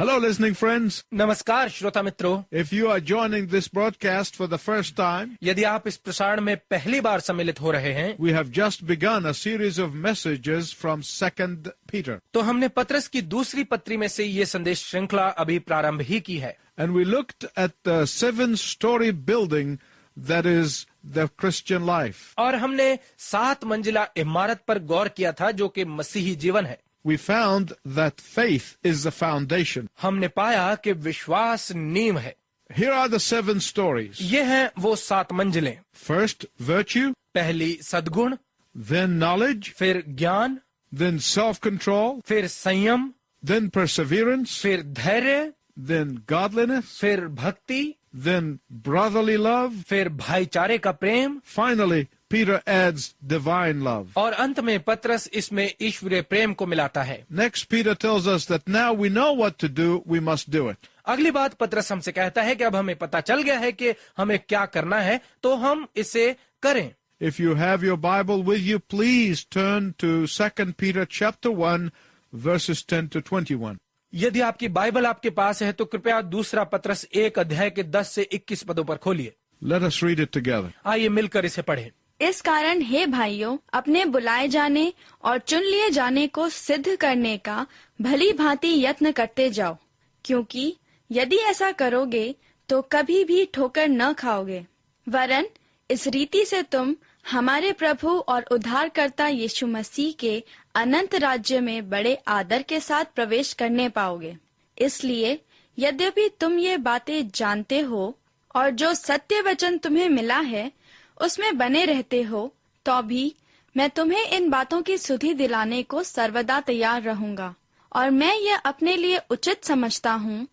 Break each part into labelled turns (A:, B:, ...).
A: Hello, listening friends.
B: नमस्कार श्रोता मित्रों,
A: If you are joining this broadcast for the first time,
B: यदि आप इस प्रसारण में पहली बार सम्मिलित हो रहे हैं,
A: we have just begun a series of messages from 2 Peter.
B: तो हमने पत्रस की दूसरी पत्री में से ये संदेश श्रृंखला अभी प्रारंभ ही की है।
A: And we looked at the 7-story building that is the Christian life.
B: और हमने 7 मंजिला इमारत पर गौर किया था जो कि मसीही जीवन है।
A: We found that faith is the foundation.
B: हमने पाया कि विश्वास नींव है।
A: Here are the 7 stories.
B: ये हैं वो 7 मंजिलें।
A: First, virtue,
B: पहली सद्गुण,
A: then knowledge,
B: फिर ज्ञान,
A: then self-control,
B: फिर संयम,
A: then perseverance,
B: फिर धैर्य,
A: then godliness,
B: फिर भक्ति,
A: then brotherly love.
B: फिर भाईचारे का प्रेम,
A: Finally, Peter adds divine love.
B: और अंत में पत्रस इसमें ईश्वरीय प्रेम को मिलाता है।
A: Next, Peter tells us that now we know what to do, we must do it.
B: अगली बात पत्रस हमसे कहता है कि अब हमें पता चल गया है कि हमें क्या करना है, तो हम इसे करें।
A: If you have your Bible with you, please turn to 2 Peter chapter 1, verses 10 to 21.
B: यदि आपकी बाइबल आपके पास है तो कृपया दूसरा पत्रस 1 अध्याय के 10 से 21 पदों पर खोलिए।
A: Let us read it together.
B: आइए मिलकर इसे पढ़ें।
C: इस कारण हे भाइयों, अपने बुलाए जाने और चुन लिए जाने को सिद्ध करने का भली भांति यत्न करते जाओ, क्योंकि यदि ऐसा करोगे तो कभी भी ठोकर न खाओगे। वरन इस रीति से तुम हमारे प्रभु और उद्धारकर्ता यीशु मसीह के अनंत राज्य में बड़े आदर के साथ प्रवेश करने पाओगे। इसलिए यद्यपि तुम ये बातें जानते हो और जो सत्य वचन तुम्हें मिला है उसमें बने रहते हो, तो भी मैं तुम्हें इन बातों की सुधि दिलाने को सर्वदा तैयार रहूंगा। और मैं यह अपने लिए उचित समझता हूँ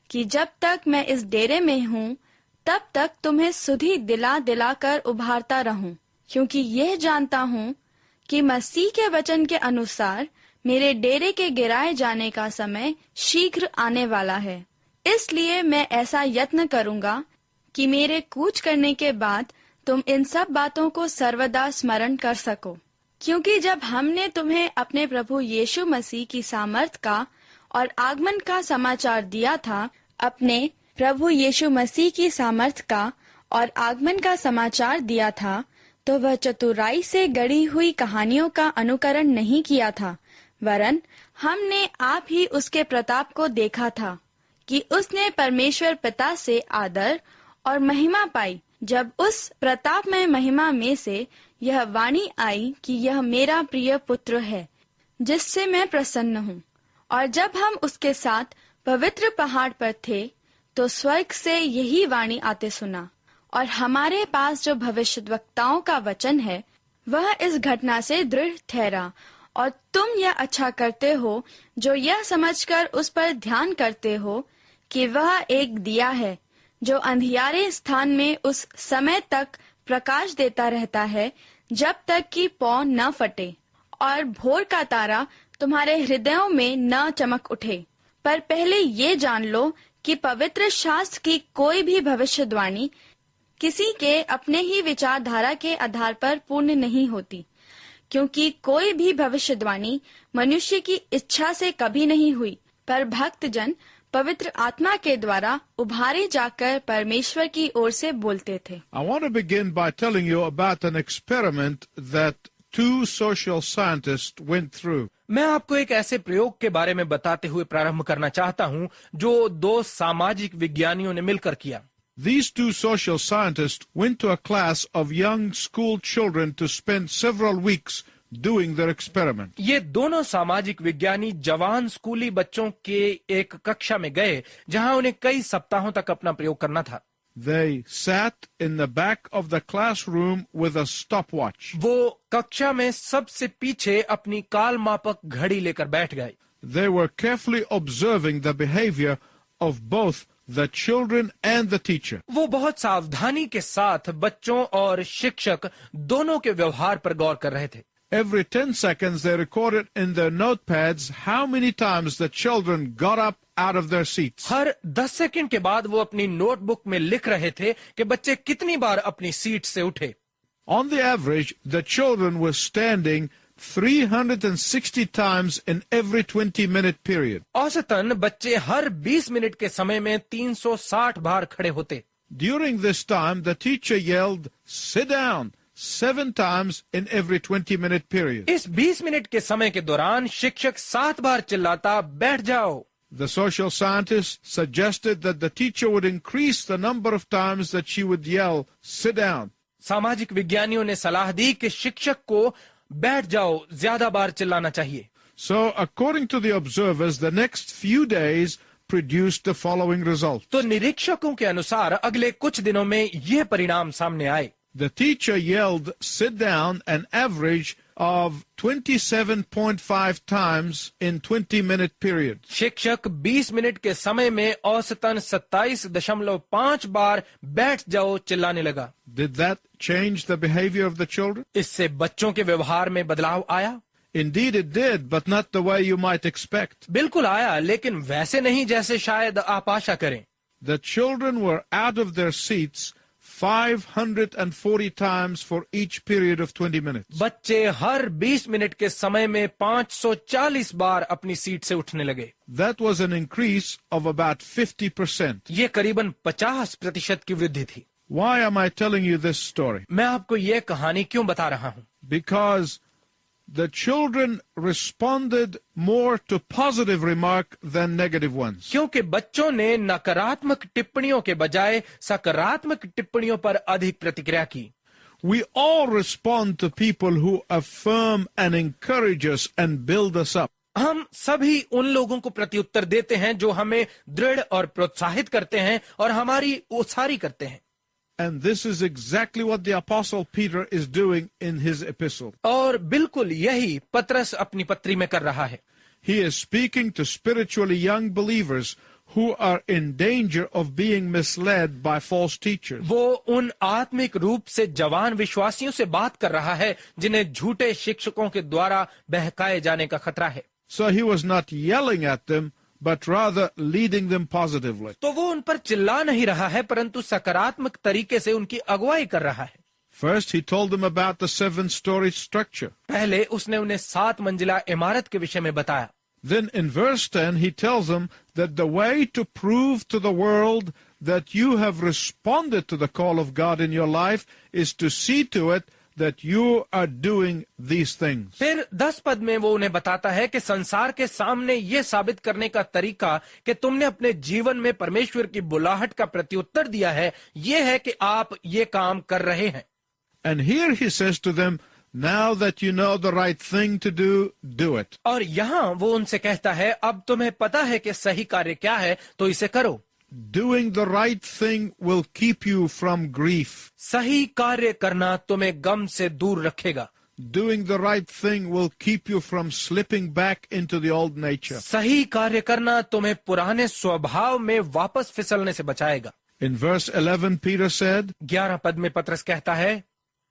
C: कि जब तक मैं इस डेरे में हूँ तब तक तुम्हें सुधि दिला दिला कर उभारता रहूं, क्योंकि यह जानता हूँ कि मसीह के वचन के अनुसार मेरे डेरे के गिराए जाने का समय शीघ्र आने वाला है। इसलिए मैं ऐसा यत्न करूंगा कि मेरे कूच करने के बाद तुम इन सब बातों को सर्वदा स्मरण कर सको, क्योंकि जब हमने तुम्हें अपने प्रभु यीशु मसीह की सामर्थ का और आगमन का समाचार दिया था, अपने प्रभु यीशु मसीह की सामर्थ का और आगमन का समाचार दिया था, तो वह चतुराई से गढ़ी हुई कहानियों का अनुकरण नहीं किया था, वरन हमने आप ही उसके प्रताप को देखा था कि उसने परमेश्वर पिता से आदर और महिमा पाई, जब उस प्रतापमय महिमा में से यह वाणी आई कि यह मेरा प्रिय पुत्र है, जिससे मैं प्रसन्न हूँ। और जब हम उसके साथ पवित्र पहाड़ पर थे तो स्वर्ग से यही वाणी आते सुना, और हमारे पास जो भविष्यद्वक्ताओं का वचन है वह इस घटना से दृढ़ ठहरा। और तुम यह अच्छा करते हो जो यह समझकर उस पर ध्यान करते हो कि वह एक दिया है जो अंधियारे स्थान में उस समय तक प्रकाश देता रहता है जब तक कि पौ न फटे और भोर का तारा तुम्हारे हृदयों में न चमक उठे। पर पहले ये जान लो कि पवित्र शास्त्र की कोई भी भविष्यवाणी किसी के अपने ही विचारधारा के आधार पर पूर्ण नहीं होती, क्योंकि कोई भी भविष्यवाणी मनुष्य की इच्छा से कभी नहीं हुई, पर भक्तजन पवित्र आत्मा के द्वारा उभारे जाकर परमेश्वर की ओर से बोलते थे।
A: I want to begin by telling you about an experiment that 2 social scientists went through.
B: मैं आपको एक ऐसे प्रयोग के बारे में बताते हुए प्रारंभ करना चाहता हूँ जो 2 सामाजिक विज्ञानियों ने मिलकर किया।
A: These 2 social scientists went to a class of young school children to spend several weeks doing their experiment.
B: ये दोनों सामाजिक विज्ञानी जवान स्कूली बच्चों के एक कक्षा में गए जहां उन्हें कई सप्ताहों तक अपना प्रयोग करना था।
A: They sat in the back of the classroom with a stopwatch.
B: वो कक्षा में सबसे पीछे अपनी काल मापक घड़ी लेकर बैठ गए।
A: They were carefully observing the behavior of both the children and the teacher.
B: वो बहुत सावधानी के साथ बच्चों और शिक्षक दोनों के व्यवहार पर गौर कर रहे थे।
A: Every 10 seconds they recorded in their notepads how many times the children got up out of their seats.
B: Her 10 second के बाद वो अपनी नोटबुक में लिख रहे थे कि बच्चे कितनी बार अपनी सीट से उठे।
A: On the average, the children were standing 360 times in every 20-minute period.
B: औसतन बच्चे हर 20 मिनट के समय में 360 बार खड़े होते।
A: During this time, the teacher yelled, "Sit down," 7 times in every 20-minute period.
B: इस 20 मिनट के समय के दौरान शिक्षक 7 बार चिल्लाता, बैठ जाओ।
A: The social scientist suggested that the teacher would increase the number of times that she would yell, "Sit down."
B: सामाजिक विज्ञानियों ने सलाह दी कि शिक्षक को बैठ जाओ ज्यादा बार चिल्लाना चाहिए।
A: So, according to the observers, the next few days produced the following result.
B: तो निरीक्षकों के अनुसार अगले कुछ दिनों में यह परिणाम सामने आए।
A: The teacher yelled, "Sit down," an average of 27.5 times in 20-minute period.
B: शिक्षक 20 मिनट के समय में औसतन 27.5 बार बैठ जाओ चिल्लाने लगा।
A: Did that change the behavior of the children?
B: इससे बच्चों के व्यवहार में बदलाव आया?
A: Indeed it did, but not the way you might expect.
B: बिल्कुल आया, लेकिन वैसे नहीं जैसे शायद आप आशा करें।
A: The children were out of their seats 540 times for each period of 20 minutes.
B: बच्चे हर 20 मिनट के समय में 540 बार अपनी सीट से उठने लगे।
A: That was an increase of about 50%.
B: ये करीबन 50% की वृद्धि थी।
A: Why am I telling you this story?
B: मैं आपको ये कहानी क्यों बता रहा हूँ?
A: Because the children responded more to positive remark than negative ones.
B: क्योंकि बच्चों ने नकारात्मक टिप्पणियों के बजाय सकारात्मक टिप्पणियों पर अधिक प्रतिक्रिया की।
A: We all respond to people who affirm and encourage us and build us up.
B: हम सभी उन लोगों को प्रत्युत्तर देते हैं जो हमें दृढ़ और प्रोत्साहित करते हैं और हमारी उसारी करते हैं।
A: And this is exactly what the Apostle Peter is doing in his epistle.
B: और बिल्कुल यही पतरस अपनी पत्री में कर रहा है।
A: He is speaking to spiritually young believers who are in danger of being misled by false teachers.
B: वो उन आत्मिक रूप से जवान विश्वासियों से बात कर रहा है जिन्हें झूठे शिक्षकों के द्वारा बहकाए जाने का खतरा है।
A: So he was not yelling at them, but rather leading them positively.
B: तो वो उन पर चिल्ला नहीं रहा है, परंतु सकारात्मक तरीके से उनकी अगुवाई कर रहा है।
A: First, he told them about the 7-story structure.
B: पहले उसने उन्हें 7 मंजिला इमारत के विषय में बताया।
A: Then in verse 10, he tells them that the way to prove to the world that you have responded to the call of God in your life is to see to it that you are doing these things.
B: फिर 10 पद में वो उन्हें बताता है कि संसार के सामने ये साबित करने का तरीका कि तुमने अपने जीवन में परमेश्वर की बुलाहट का प्रत्युत्तर दिया है, ये है कि आप ये काम कर रहे हैं।
A: And here he says to them, now that you know the right thing to do it.
B: और यहाँ वो उनसे कहता है, अब तुम्हें पता है कि सही कार्य क्या है, तो इसे करो।
A: Doing the right thing will keep you from grief.
B: सही कार्य करना तुम्हें गम से दूर रखेगा।
A: Doing the right thing will keep you from slipping back into the old nature.
B: सही कार्य करना तुम्हें पुराने स्वभाव में वापस फिसलने से बचाएगा।
A: In verse 11, Peter said,
B: 11 पद में पतरस कहता है,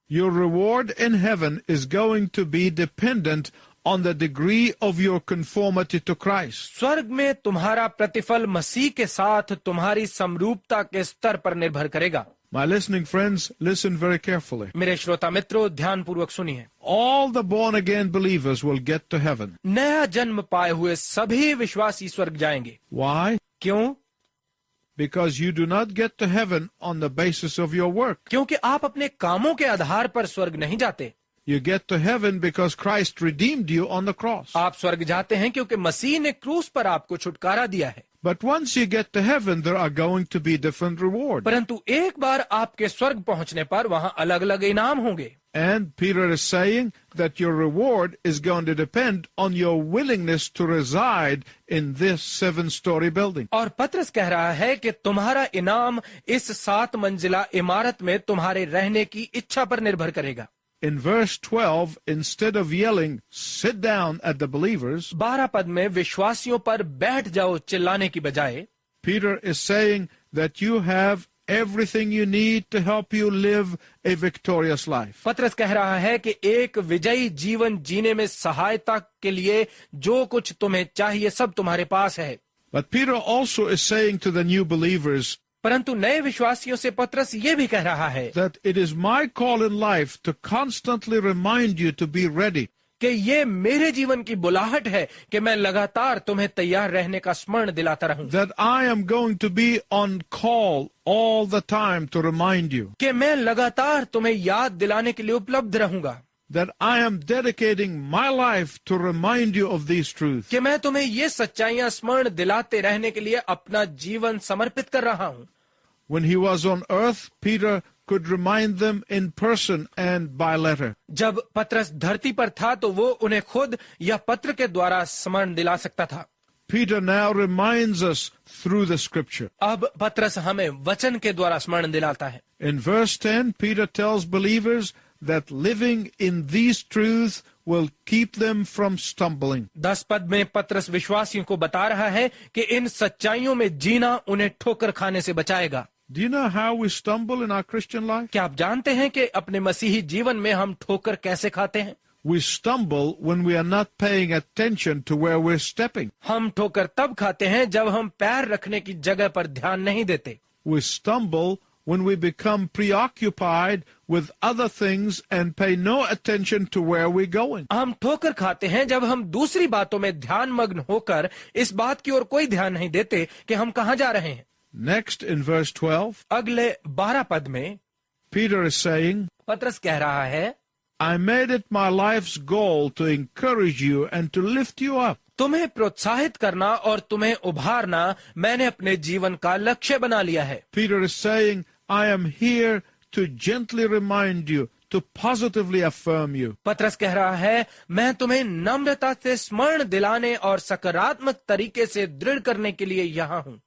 A: your reward in heaven is going to be dependent on the degree of your conformity to Christ.
B: स्वर्ग में तुम्हारा प्रतिफल मसीह के साथ तुम्हारी समरूपता के स्तर पर निर्भर करेगा।
A: My listening friends, listen very carefully.
B: मेरे श्रोता मित्रों, ध्यानपूर्वक सुनिए।
A: All the born again believers will get to heaven.
B: नया जन्म पाए हुए सभी विश्वासी स्वर्ग जाएंगे।
A: Why?
B: क्यों?
A: Because you do not get to heaven on the basis of your work.
B: क्योंकि आप अपने कामों के आधार पर स्वर्ग नहीं जाते।
A: You get to heaven because Christ redeemed you on the cross.
B: आप स्वर्ग जाते हैं क्योंकि मसीह ने क्रूस पर आपको छुटकारा दिया है।
A: But once you get to heaven, there are going to be different rewards.
B: परंतु एक बार आपके स्वर्ग पहुंचने पर वहां अलग अलग इनाम होंगे।
A: And Peter is saying that your reward is going to depend on your willingness to reside in this 7-story building.
B: और पतरस कह रहा है कि तुम्हारा इनाम इस 7 मंजिला इमारत में तुम्हारे रहने की इच्छा पर निर्भर करेगा।
A: In verse 12, instead of yelling, sit down at the believers,
B: 12 पद में विश्वासियों पर बैठ जाओ चिल्लाने की बजाय
A: Peter is saying that you have everything you need to help you live a victorious life.
B: पतरस कह रहा है कि एक विजयी जीवन जीने में सहायता के लिए जो कुछ तुम्हें चाहिए सब तुम्हारे पास है।
A: But Peter also is saying to the new believers
B: परंतु नए विश्वासियों से पतरस ये भी कह रहा है
A: that it is my call in life to constantly remind you to be ready.
B: कि ये मेरे जीवन की बुलाहट है कि मैं लगातार तुम्हें तैयार रहने का स्मरण दिलाता रहूं,
A: that I am going to be on call all the time to remind you,
B: कि मैं लगातार तुम्हें याद दिलाने के लिए उपलब्ध रहूंगा,
A: that I am dedicating my life to remind you of these truths.
B: कि मैं तुम्हें ये सच्चाइयां स्मरण दिलाते रहने के लिए अपना जीवन समर्पित कर रहा हूं।
A: When he was on earth, Peter could remind them in person and by letter.
B: जब पतरस धरती पर था तो वो उन्हें खुद या पत्र के द्वारा स्मरण दिला सकता था।
A: Peter now reminds us through the scripture.
B: अब पतरस हमें वचन के द्वारा स्मरण दिलाता है।
A: In verse 10, Peter tells believers that living in these truths will keep them from stumbling.
B: 10 पद में पतरस विश्वासियों को बता रहा है कि इन सच्चाइयों में जीना उन्हें ठोकर खाने से बचाएगा।
A: Do you know how we stumble in our Christian life?
B: क्या आप जानते हैं कि अपने मसीही जीवन में हम ठोकर कैसे खाते हैं?
A: We stumble when we are not paying attention to where we're stepping.
B: हम ठोकर तब खाते हैं जब हम पैर रखने की जगह पर ध्यान नहीं देते।
A: We stumble when we become preoccupied with other things and pay no attention to where we're going.
B: हम ठोकर खाते हैं जब हम दूसरी बातों में ध्यान मग्न होकर इस बात की ओर कोई ध्यान नहीं देते कि हम कहाँ जा रहे हैं।
A: Next, in verse 12,
B: अगले 12 पद में
A: Peter is saying,
B: पतरस कह रहा है,
A: I made it my life's goal to encourage you and to lift you up.
B: तुम्हें प्रोत्साहित करना और तुम्हें उभारना मैंने अपने जीवन का लक्ष्य बना लिया है।
A: Peter is saying, I am here to gently remind you, to positively affirm you.
B: पतरस कह रहा है, मैं तुम्हें नम्रता से स्मरण दिलाने और सकारात्मक तरीके से दृढ़ करने के लिए यहाँ हूँ।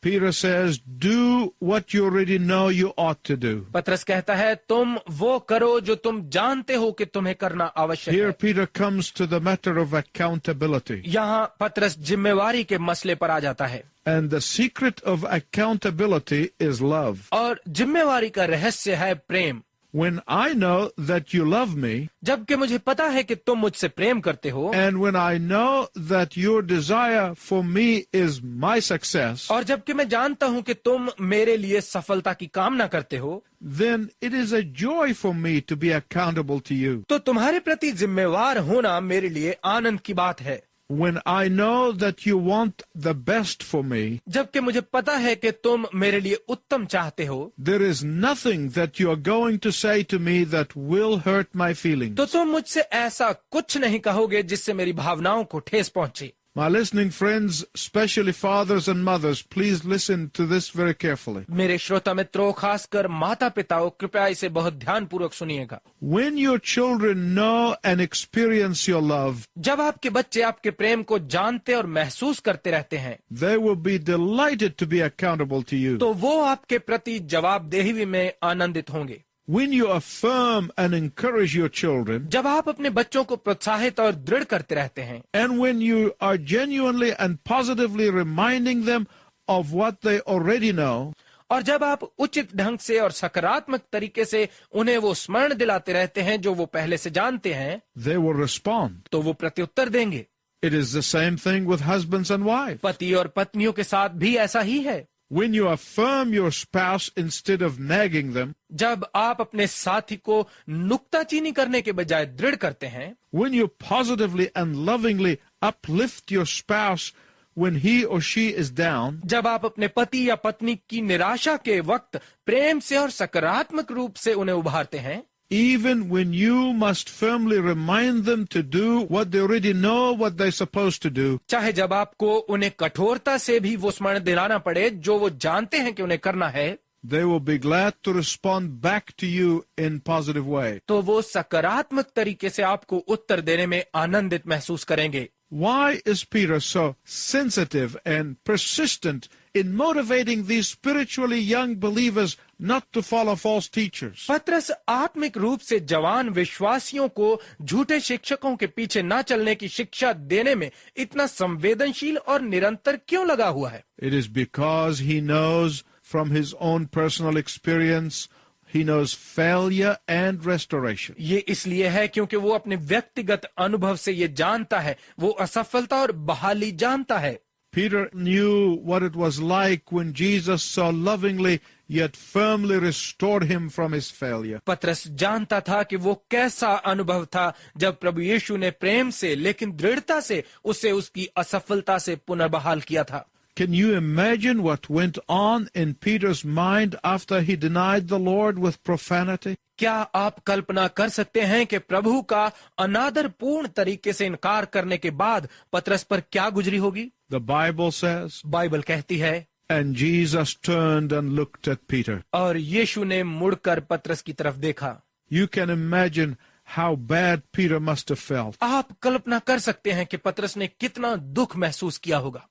A: Peter says, do what you already know you ought to do.
B: पतरस कहता है, तुम वो करो जो तुम जानते हो कि तुम्हें करना आवश्यक
A: Here
B: है।
A: Peter comes to the matter of accountability.
B: यहाँ पतरस जिम्मेवारी के मसले पर आ जाता है
A: And the secret of accountability is love.
B: और जिम्मेवारी का रहस्य है प्रेम।
A: When I know that you love me,
B: जबकि मुझे पता है कि तुम मुझसे प्रेम करते हो,
A: and when I know that your desire for me is my success,
B: और जबकि मैं जानता हूँ कि तुम मेरे लिए सफलता की कामना करते हो,
A: then it is a joy for me to be accountable to you.
B: तो तुम्हारे प्रति जिम्मेवार होना मेरे लिए आनंद की बात है।
A: When I know that you want the best for me,
B: जबकि मुझे पता है कि तुम मेरे लिए उत्तम चाहते हो,
A: there is nothing that you are going to say to me that will hurt my feelings.
B: तो तुम मुझसे ऐसा कुछ नहीं कहोगे जिससे मेरी भावनाओं को ठेस पहुंचे।
A: My listening friends, especially fathers and mothers, please listen to this very carefully.
B: मेरे श्रोता मित्रों, खासकर माता पिताओं, कृपया इसे बहुत ध्यानपूर्वक सुनिएगा।
A: When your children know and experience your love,
B: जब आपके बच्चे आपके प्रेम को जानते और महसूस करते रहते हैं,
A: they will be delighted to be accountable to you.
B: तो वो आपके प्रति जवाबदेही में आनंदित होंगे।
A: When you affirm and encourage your children,
B: जब आप अपने बच्चों को प्रोत्साहित और दृढ़ करते रहते हैं,
A: and when you are genuinely and positively reminding them of what they already know,
B: और जब आप उचित ढंग से और सकारात्मक तरीके से उन्हें वो स्मरण दिलाते रहते हैं जो वो पहले से जानते हैं,
A: they will respond.
B: तो वो प्रत्युत्तर देंगे।
A: It is the same thing with husbands and wives.
B: पति और पत्नियों के साथ भी ऐसा ही है।
A: When you affirm your spouse instead of nagging them,
B: जब आप अपने साथी को नुक्ताचीनी करने के बजाय दृढ़ करते हैं,
A: when you positively and lovingly uplift your spouse when he or she is down,
B: जब आप अपने पति या पत्नी की निराशा के वक्त प्रेम से और सकारात्मक रूप से उन्हें उभारते हैं,
A: even when you must firmly remind them to do what they already know what they're supposed to do,
B: चाहे जब आपको उन्हें कठोरता से भी वो स्मरण दिलाना पड़े जो वो जानते हैं कि उन्हें करना है,
A: they will be glad to respond back to you in positive way.
B: तो वो सकारात्मक तरीके से आपको उत्तर देने में आनंदित महसूस करेंगे।
A: Why is Peter so sensitive and persistent in motivating these spiritually young believers not to follow false teachers?
B: पतरस आत्मिक रूप से जवान विश्वासियों को झूठे शिक्षकों के पीछे न चलने की शिक्षा देने में इतना संवेदनशील और निरंतर क्यों लगा हुआ है?
A: It is because he knows from his own personal experience, he knows failure and restoration.
B: ये इसलिए है क्योंकि वो अपने व्यक्तिगत अनुभव से ये जानता है, वो असफलता और बहाली जानता है।
A: Peter knew what it was like when Jesus so lovingly yet firmly restored him from his failure.
B: पतरस जानता था कि वो कैसा अनुभव था जब प्रभु यीशु ने प्रेम से लेकिन दृढ़ता से उसे उसकी असफलता से पुनर्बहाल किया था।
A: Can you imagine what went on in Peter's mind after he denied the Lord with profanity?
B: क्या आप कल्पना कर सकते हैं कि प्रभु का अनादर पूर्ण तरीके से इनकार करने के बाद पतरस पर क्या गुजरी होगी?
A: The Bible says,
B: बाइबल कहती है,
A: and Jesus turned and looked at Peter.
B: और यीशु ने मुड़कर पतरस की तरफ देखा।
A: You can imagine how bad Peter must have felt.
B: आप कल्पना कर सकते हैं कि पतरस ने कितना दुख महसूस किया होगा।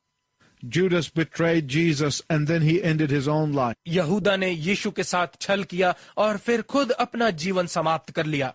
A: Judas betrayed Jesus and then he ended his own life.
B: यहूदा ने यीशु के साथ छल किया और फिर खुद अपना जीवन समाप्त कर लिया।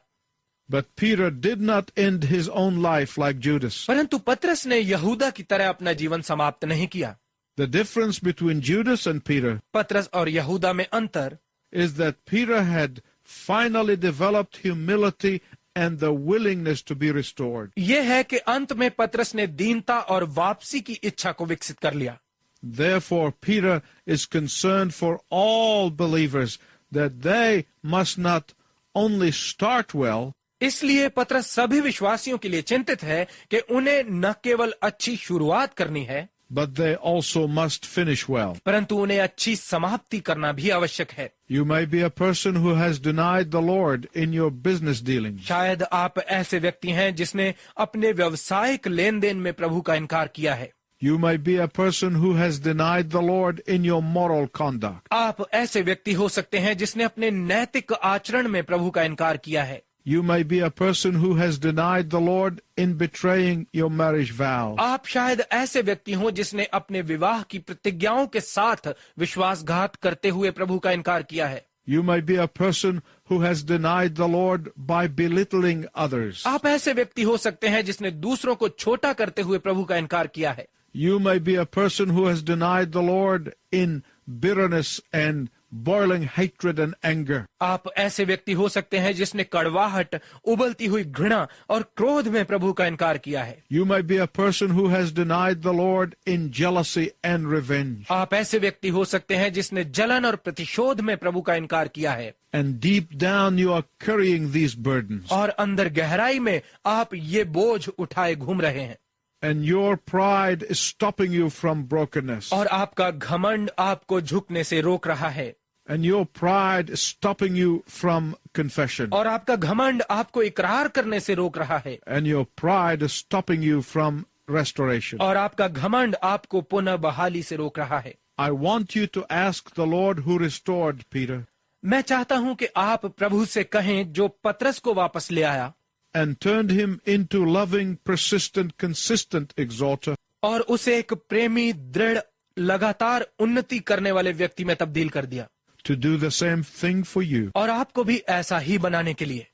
A: But Peter did not end his own life like Judas.
B: परंतु पतरस ने यहूदा की तरह अपना जीवन समाप्त नहीं किया।
A: The difference between Judas and Peter
B: पतरस और यहूदा में अंतर
A: is that Peter had finally developed humility and the willingness to be restored.
B: यह है कि अंत में पतरस ने दीनता और वापसी की इच्छा को विकसित कर लिया।
A: Therefore, Peter is concerned for all believers that they must not only start well,
B: इसलिए पतरस सभी विश्वासियों के लिए चिंतित है कि उन्हें न केवल अच्छी शुरुआत करनी है,
A: but they also must finish well.
B: परंतु उन्हें अच्छी समाप्ति करना भी आवश्यक है।
A: You may be a person who has denied the Lord in your business dealings.
B: शायद आप ऐसे व्यक्ति हैं जिसने अपने व्यवसायिक लेन देन में प्रभु का इनकार किया है।
A: You may be a person who has denied the Lord in your moral conduct.
B: आप ऐसे व्यक्ति हो सकते हैं जिसने अपने नैतिक आचरण में प्रभु का इनकार किया है।
A: You may be a person who has denied the Lord in betraying your marriage vows.
B: आप शायद ऐसे व्यक्ति हो जिसने अपने विवाह की प्रतिज्ञाओं के साथ विश्वासघात करते हुए प्रभु का इनकार किया है।
A: You may be a person who has denied the Lord by belittling others.
B: आप ऐसे व्यक्ति हो सकते हैं जिसने दूसरों को छोटा करते हुए प्रभु का इनकार किया है।
A: You may be a person who has denied the Lord in bitterness and boiling hatred and anger.
B: आप ऐसे व्यक्ति हो सकते हैं जिसने कड़वाहट, उबलती हुई घृणा और क्रोध में प्रभु का इनकार किया है।
A: You may be a person who has denied the Lord in jealousy and revenge.
B: आप ऐसे व्यक्ति हो सकते हैं जिसने जलन और प्रतिशोध में प्रभु का इनकार किया है।
A: And deep down you are carrying these burdens.
B: और अंदर गहराई में आप ये बोझ उठाए घूम रहे हैं।
A: And your pride is stopping you from brokenness.
B: और आपका घमंड आपको झुकने से रोक रहा है।
A: And your pride is stopping you from confession.
B: और आपका घमंड आपको इकरार करने से रोक रहा है।
A: And your pride is stopping you from restoration.
B: और आपका घमंड आपको पुनः बहाली से रोक रहा है।
A: I want you to ask the Lord who restored Peter
B: मैं चाहता हूं कि आप प्रभु से कहें जो पतरस को वापस ले आया
A: and turned him into loving, persistent, consistent exhorter.
B: और उसे एक प्रेमी, दृढ़, लगातार उन्नति करने वाले व्यक्ति में तब्दील कर दिया,
A: to do the same thing for you.
B: और आपको भी ऐसा ही बनाने के लिए।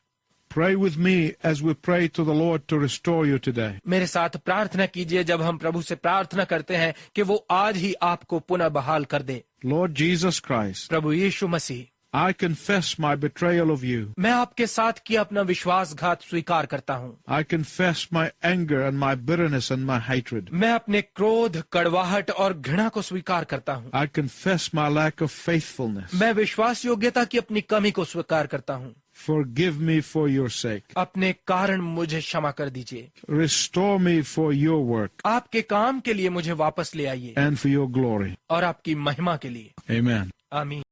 A: Pray with me as we pray to the Lord to restore you today.
B: मेरे साथ प्रार्थना कीजिए जब हम प्रभु से प्रार्थना करते हैं कि वो आज ही आपको पुनः बहाल कर दे।
A: Lord Jesus Christ,
B: Prabhu Yeshu Masih,
A: I confess my betrayal of you.
B: मैं आपके साथ किया अपना विश्वासघात स्वीकार करता हूँ।
A: I confess my anger and my bitterness and my hatred.
B: मैं अपने क्रोध, कड़वाहट और घृणा को स्वीकार करता हूँ।
A: I confess my lack of faithfulness.
B: मैं विश्वास योग्यता की अपनी कमी को स्वीकार करता हूँ।
A: Forgive me for your sake.
B: अपने कारण मुझे क्षमा कर दीजिए।
A: Restore me for your work
B: आपके काम के लिए मुझे वापस ले आइए
A: and for your glory.
B: और आपकी महिमा के लिए।
A: Amen.
B: आमीन।